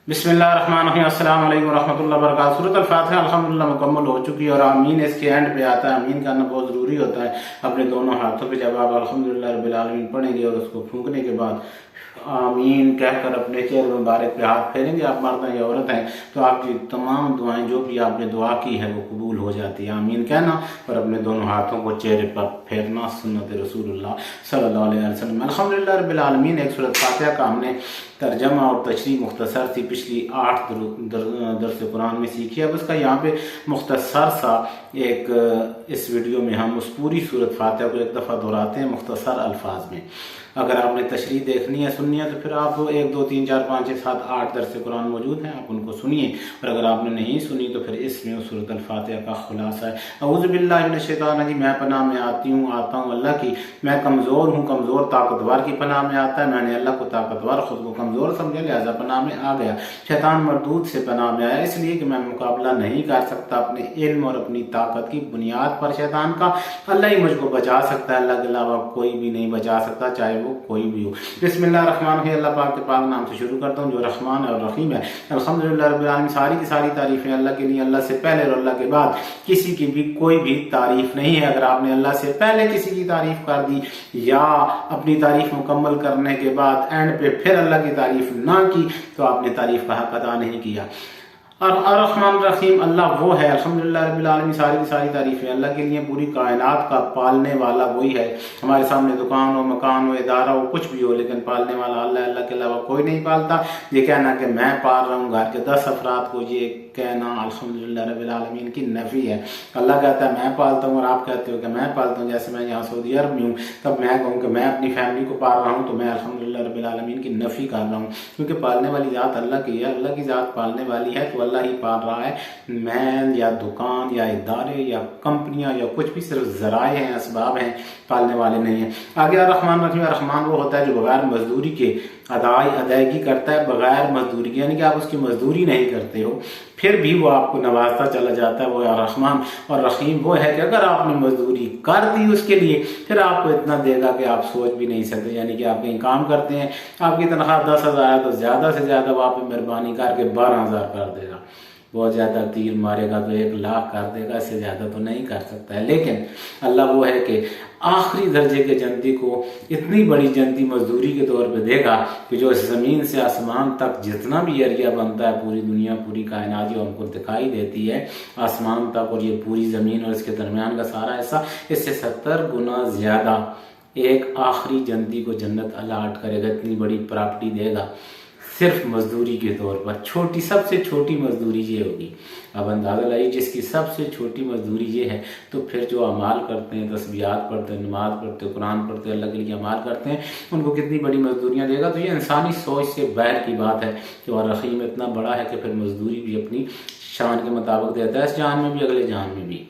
बिस्मिल्लाहिर्रहमानिर्रहीम अस्सलाम वालेकुम रहमतुल्लाहि व बरकातहू। सूरत अल-फातिहा अल्हम्दुलिल्लाह मुकम्मल हो चुकी है और आमीन इसके एंड पे आता है। आमीन करना बहुत ज़रूरी होता है। अपने दोनों हाथों पे जब आप अल्हम्दुलिल्लाह रब्बिल आलमीन पढ़ेंगे और उसको फूंकने के बाद आमीन कहकर अपने चेहरे मुबारक पे हाथ फेरेंगे, आप मर्द हैं या औरत हैं, तो आपकी तमाम दुआएं जो भी आपने दुआ की है वो कबूल हो जाती है। आमीन कहना और अपने दोनों हाथों को चेहरे पर फेरना सुन्नत रसूलुल्लाह सल्लल्लाहु अलैहि वसल्लम। अल्हम्दुलिल्लाह रब्बिल आलमीन एक सूरत फातिहा का हमने तर्जमा और तशरीह मुख्तसर सी पिछली 8 दर्स कुरान में सीखी है। अब उसका यहाँ पे मुख्तसर सा एक इस वीडियो में हम उस पूरी सूरत फातिहा को एक दफ़ा दोहराते हैं मुख्तसर अल्फाज में। अगर आपने तशरीह देखनी है सुननी है तो फिर आप 1 2 3 4 5 6 7 8 दर्स कुरान मौजूद हैं, आप उनको सुनिए। और अगर आपने नहीं सुनी तो फिर इसमें उस सूरत अल-फातिहा का खुलासा है। औज़ु बिल्लाहि मिनश शैतानिर रजीम, मैं पनाह में आता हूँ अल्लाह की। मैं कमज़ोर हूँ, कमज़ोर ताकतवर की पनाह में आता है। मैंने अल्लाह को ताकतवर, खुद को कमज़ोर समझा, लिहाजा पनाह में आ गया। शैतान मरदूद से पनाह में आया इसलिए कि मैं मुकाबला नहीं कर सकता अपने इल्म और अपनी ताकत की बुनियाद पर शैतान का। अल्लाह ही मुझको बचा सकता है, अल्लाह के अलावा कोई भी नहीं बचा सकता, चाहे वो कोई भी हो। बिस्मिल्लाहिर्रहमानिर्रहीम, अल्लाह पाक के पाक नाम से शुरू करता हूँ जो रहमान और रहीम है। अल्हम्दुलिल्लाह रब्बिल आलमीन, सारी की सारी तारीफें अल्लाह के लिए। अल्लाह से पहले और अल्लाह के बाद किसी की भी कोई भी तारीफ नहीं है। अगर आपने अल्लाह से पहले किसी की तारीफ कर दी या अपनी तारीफ मुकम्मल करने के बाद एंड पे फिर अल्लाह की तारीफ ना की तो आपने तारीफ का हक अदा नहीं किया। और अर्रहमान रहीम अल्लाह वो है। अल्हम्दुलिल्लाह रब्बिल आलमीन, सारी की सारी तारीफें अल्लाह के लिए। पूरी कायनात का पालने वाला वही है। हमारे सामने दुकान हो, मकान हो, इदारा हो, कुछ भी हो, लेकिन पालने वाला अल्लाह, अल्लाह के अलावा कोई नहीं पालता। ये कहना कि मैं पाल रहा हूँ घर के 10 अफराद को, ये कहना अल्हम्दुलिल्लाह रब्बिल आलमीन की नफी है। अल्लाह कहता है मैं पालता हूँ और आप कहते हो कि मैं पालता हूँ। जैसे मैं यहाँ सऊदी अरब में हूँ तब मैं कहूँ कि मैं अपनी फैमिली को पाल रहा हूँ तो मैं अल्हम्दुलिल्लाह रब्बिल आलमीन की नफी कर रहा हूँ, क्योंकि पालने वाली ज़ात अल्लाह की है। अल्लाह की ज़ात पालने वाली है तो अल्लाह ही पाल रहा है। मैं या दुकान या इदारे या कंपनियां या कुछ भी सिर्फ जराए हैं, असबाब हैं, पालने वाले नहीं है। आगे रहमान रहीम, रहमान वो होता है जो बगैर मजदूरी के अदायगी करता है, बगैर मजदूरी के, यानी कि आप उसकी मजदूरी नहीं करते हो फिर भी वो आपको नवाजता चला जाता है। वो रहमान और रहीम वो है कि अगर आपने मजदूरी कर दी उसके लिए फिर आपको इतना देगा कि आप सोच भी नहीं सकते। यानी कि आप कहीं काम करते हैं, आपकी तनख्वाह 10,000 है तो ज़्यादा से ज़्यादा वो आप मेहरबानी करके 12,000 कर देगा। बहुत ज़्यादा तीर मारेगा तो 1,00,000 कर देगा, इससे ज़्यादा तो नहीं कर सकता है। लेकिन अल्लाह वो है कि आखिरी दर्जे के जंती को इतनी बड़ी जंती मजदूरी के तौर पे देगा कि जो ज़मीन से आसमान तक जितना भी एरिया बनता है, पूरी दुनिया, पूरी कायनात जो हमको दिखाई देती है आसमान तक, और ये पूरी ज़मीन और इसके दरमियान का सारा हिस्सा, इससे 70 गुना ज़्यादा एक आखिरी जंती को जन्नत अलाट करेगा। इतनी बड़ी प्रॉपर्टी देगा सिर्फ मजदूरी के तौर पर। छोटी, सबसे छोटी मजदूरी ये होगी। अब अंदाज़ा लगाइए जिसकी सबसे छोटी मजदूरी ये है तो फिर जो अमाल करते हैं, तस्बीहात पढ़ते हैं, नमाज पढ़ते हैं, कुरान पढ़ते हैं, अल्लाह के लिए अमाल करते हैं, उनको कितनी बड़ी मजदूरियाँ देगा। तो ये इंसानी सोच से बाहर की बात है कि और रहीम इतना बड़ा है कि फिर मजदूरी भी अपनी शान के मुताबिक देता है, इस जान में भी अगले जान में भी।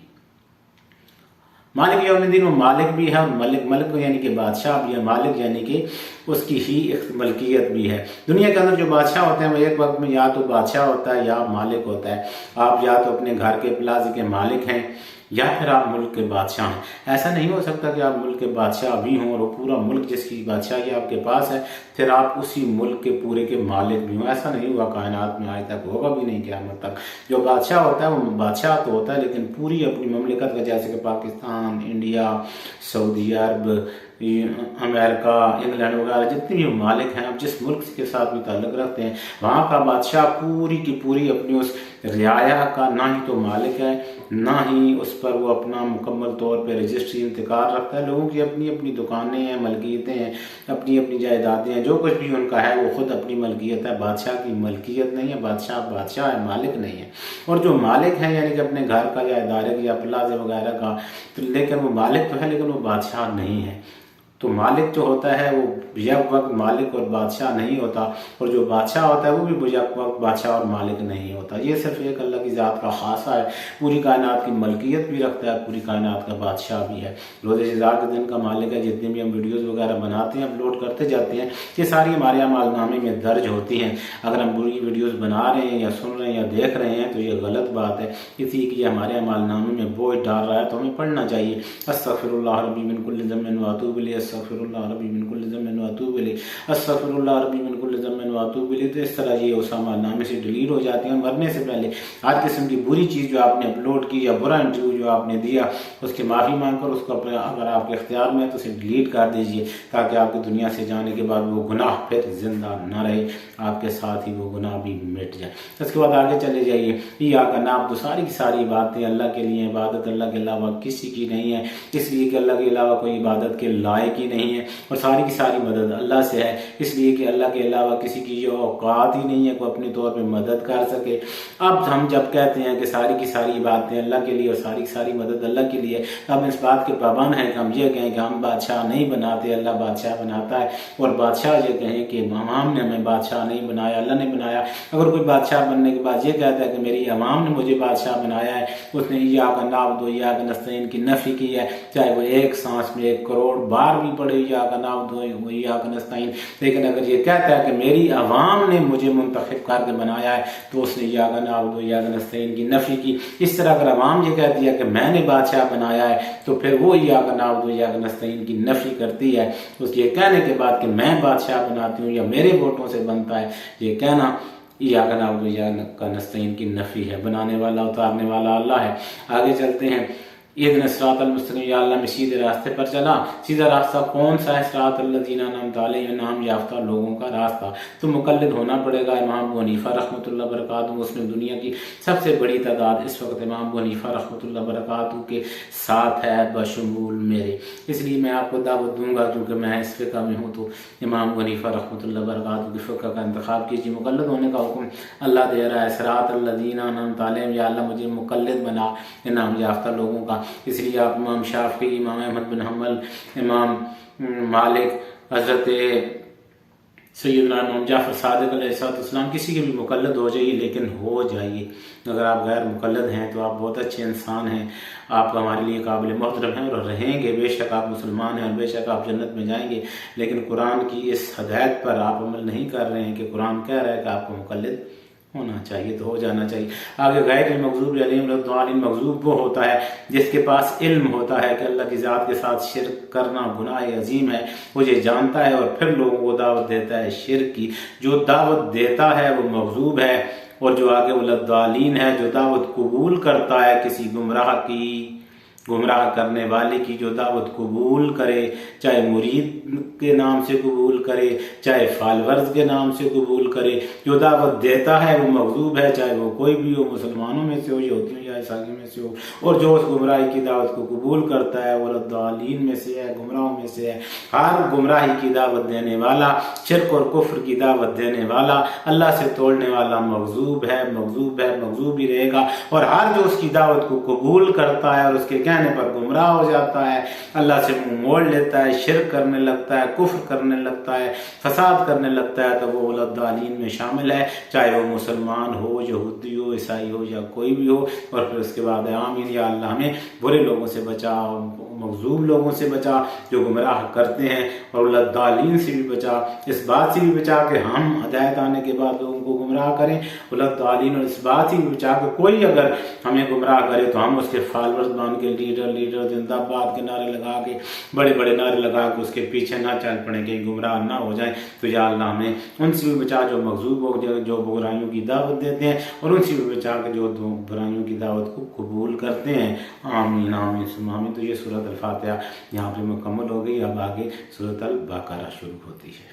मालिक यौमिद्दीन, वो मालिक भी है और मलिक, मलिक यानी कि बादशाह भी है, मालिक यानी कि उसकी ही मलकियत भी है। दुनिया के अंदर जो बादशाह होते हैं वो एक वक्त में या तो बादशाह होता है या मालिक होता है। आप या तो अपने घर के प्लाजे के मालिक हैं या फिर आप मुल्क के बादशाह हैं। ऐसा नहीं हो सकता कि आप मुल्क के बादशाह भी हों और वो पूरा मुल्क जिसकी बादशाही आपके पास है फिर आप उसी मुल्क के पूरे के मालिक भी हों। ऐसा नहीं हुआ कायनात में, आज तक होगा भी नहीं क़यामत तक। जो बादशाह होता है वो बादशाह तो होता है लेकिन पूरी अपनी ममलिकत का, जैसे कि पाकिस्तान, इंडिया, सऊदी अरब, अमेरिका, इंग्लैंड वगैरह जितने भी मालिक हैं, आप जिस मुल्क के साथ भी ताल्लुक़ रखते हैं वहाँ का बादशाह पूरी की पूरी अपनी उस रियाया का ना ही तो मालिक है, ना ही उस पर वो अपना मुकम्मल तौर पे रजिस्ट्री इंतकाल रखता है। लोगों की अपनी अपनी दुकानें हैं, मलकियतें हैं, अपनी अपनी जायदादें हैं, जो कुछ भी उनका है वो खुद अपनी मलकियत है। बादशाह की मलकियत नहीं है, बादशाह बादशाह है, मालिक नहीं है। और जो मालिक है यानी कि अपने घर का या इदारे का या प्लाजे वगैरह का, तो लेकिन वो मालिक तो है लेकिन वो बादशाह नहीं है। तो मालिक जो होता है वो यक वक्त मालिक और बादशाह नहीं होता, और जो बादशाह होता है वो भी यक वक्त बादशाह और मालिक नहीं होता। ये सिर्फ एक अल्लाह की ज़ात का खासा है। पूरी कायनात की मलकियत भी रखता है, पूरी कायनात का बादशाह भी है, रोज़े इज़्ज़ात के दिन का मालिक है। जितने भी हम वीडियोज़ वगैरह बनाते हैं, अपलोड करते जाते हैं, ये सारी हमारे अमालनामे में दर्ज होती हैं। अगर हम बुरी वीडियोज़ बना रहे हैं या सुन रहे हैं या देख रहे हैं तो ये गलत बात है, इसी की हमारे अमालनामे में बोझ डाल रहा है तो हमें पढ़ना चाहिए। अस्तग़फिरुल्लाह रब्बी मिन कुल्लि ज़म्बिन व अतूबु इलैह, अस्तग़फिरुल्लाह रब्बी मिन कुल्लि ज़म्बिन व अतूबु इलैह, अस्तग़फिरुल्लाह रब्बी मिन कुल्लि कुल्ल ज़म्मिन व अतूबु इलैह, तो इस तरह ये उसामा नामे से डिलीट हो जाती है। मरने से पहले हर किस्म की बुरी चीज़ जो आपने अपलोड की या बुरा इंटरव्यू जो आपने दिया उसकी माफ़ी मांगकर उसको अपने अगर आपके इख्तियार में है तो उसे डिलीट कर दीजिए, ताकि आपकी दुनिया से जाने के बाद वो गुनाह फिर जिंदा ना रहे, आपके साथ ही वो गुनाह भी मिट जाए। इसके बाद आगे चले जाइए। या का नाम तो सारी की सारी बातें अल्लाह के लिए, इबादत अल्लाह के अलावा किसी की नहीं है, इसलिए कि अल्लाह के अलावा कोई इबादत के लायक ही नहीं है, और सारी की सारी मदद अल्लाह से है, इसलिए कि अल्लाह के अलावा किसी की जो औकात ही नहीं है को अपने तौर पर मदद कर सके। अब हम जब कहते हैं कि सारी की सारी बातें अल्लाह के लिए और सारी की सारी मदद अल्लाह के लिए, अब इस बात के पाबंद हैं कि हम ये कहें कि हम बादशाह नहीं बनाते, अल्लाह बादशाह बनाता है, और बादशाह ये कहें कि अवाम ने हमें बादशाह नहीं बनाया, अल्लाह ने बनाया। अगर कोई बादशाह बनने के बाद ये कहता है कि मेरी अवाम ने मुझे बादशाह बनाया है, उसने इय्याका नअबुदु व इय्याका नस्तईन की नफी की है, चाहे वो एक सांस में 1 करोड़ बार भी पढ़े इय्याका नअबुदु व इय्याका नस्तईन। लेकिन अगर ये कहता है कि मेरी अवाम ने मुझे मुंतखब करके बनाया है, तो उसने इय्याका नअबुदु व इय्याका नस्तईन की नफी की। इस तरह अगर अवाम ये कहती है कि मैंने बादशाह बनाया है, तो फिर वो इय्याका नअबुदु व इय्याका नस्तईन की नफी करती है उसके कहने के बाद कि मैं बादशाह बनाती हूँ या मेरे वोटों से बनता है। ये कहना इय्याका नअबुदु व इय्याका नस्तईन की नफी है। बनाने वाला उतारने वाला अल्लाह है। आगे चलते हैं। इहदिना सिरातल मुस्तकीम, या अल्लाह मैं सीधे रास्ते पर चला। सीधा रास्ता कौन सा है? सिरातल लज़ीना अनअमता अलैहिम, नाम याफ्ता लोगों का रास्ता। तो मुकल्लिद होना पड़ेगा इमाम अबू हनीफा रहमतुल्लाह बरकातहू। उसमें दुनिया की सबसे बड़ी तादाद इस वक्त इमाम अबू हनीफा रहमतुल्लाह बरकातहू के साथ है, बशमूल मेरे। इसलिए मैं आपको दावत दूंगा, क्योंकि मैं इस फ़िक़्ह में हूँ, तो इमाम अबू हनीफा रहमतुल्लाह बरकातहू की फ़िक़्ह का इंतखाब कीजिए। मुकल्लिद होने का हुक्म अल्लाह दे रहा है। सिरातल लज़ीना अनअमता अलैहिम, या अल्लाह मुझे मुकल्लिद बना इनाम याफ्ता लोगों का। इसलिए आप इमाम शाफी, इमाम अहमद बिन हम्बल, इमाम मालिक, हज़रत सैयदना इमाम जाफ़र सादिक़ अलैहिस्सलाम किसी के भी मुकल्लद हो जाइए, लेकिन हो जाइए। अगर आप गैर मुकल्लद हैं तो आप बहुत अच्छे इंसान हैं, आप हमारे लिए काबिल मोहतरम हैं और रहेंगे। बेशक आप मुसलमान हैं और बेशक आप जन्नत में जाएंगे, लेकिन कुरान की इस हदायत पर आप अमल नहीं कर रहे हैं कि कुरान कह रहा है कि आपको मुकल्लद होना चाहिए, तो हो जाना चाहिए। आगे गैर मग़ज़ूब अलैहिम वलद्दालिन, मग़ज़ूब वो होता है जिसके पास इल्म होता है कि अल्लाह की ज़ात के साथ शिरक करना गुनाह अजीम है, वो ये जानता है और फिर लोगों को दावत देता है शिरक की। जो दावत देता है वो मग़ज़ूब है, और जो आगे वलद्दालिन है जो दावत कबूल करता है किसी गुमराह की, गुमराह करने वाले की जो दावत कबूल करे, चाहे मुरीद के नाम से कबूल करे, चाहे फॉलोअर्स के नाम से कबूल करे, जो दावत देता है वो मग़ज़ूब है, चाहे वो कोई भी हो, मुसलमानों में से हो, यहूदियों या ईसाई में से हो। और जो उस गुमराही की दावत को कबूल करता है वो वलद्दालीन में से है, गुमराहों में से है। हर गुमराही की दावत देने वाला, शिरक और कुफ्र की दावत देने वाला, अल्लाह से तोड़ने वाला मग़ज़ूब है, मग़ज़ूब है, मग़ज़ूब ही रहेगा। और हर जो उसकी दावत को कबूल करता है और उसके कहने पर गुमराह हो जाता है, अल्लाह से मुंह मोड़ लेता है, शिरक करने लगता है, कुफ्र करने लगता है, फसाद करने लगता है, तो वो वलद्दालीन में शामिल है, चाहे वो मुसलमान हो, यहूदी हो, ईसाई हो या कोई भी हो। और फिर उसके बाद आमीन, या अल्लाह हमें बुरे लोगों से बचा, मग़ज़ूब लोगों से बचा जो गुमराह करते हैं, और वलद्दालीन से भी बचा, इस बात से भी बचा कि हम हदायत आने के बाद लोगों को गुमराह करें, वलद्दालीन, और इस बात से भी बचा कि कोई अगर हमें गुमराह करे तो हम उसके फॉलोअर्स बन के लीडर जिंदाबाद के नारे लगा के, बड़े बड़े नारे लगा के उसके पीछे ना चल पड़े कि गुमराह ना हो जाए। तो या अल्लाह हमें उनसे भी बचा जो मग़ज़ूब हो, जो बुराइयों की दावत देते हैं, और उनसे भी बचा के जो बुराइयों की दावत को कबूल करते हैं। आमीन आमीन आमीन। तो ये सूरत अल-फातिहा यहाँ पे मुकम्मल हो गई। अब आगे सूरत अल-बक़रा शुरू होती है।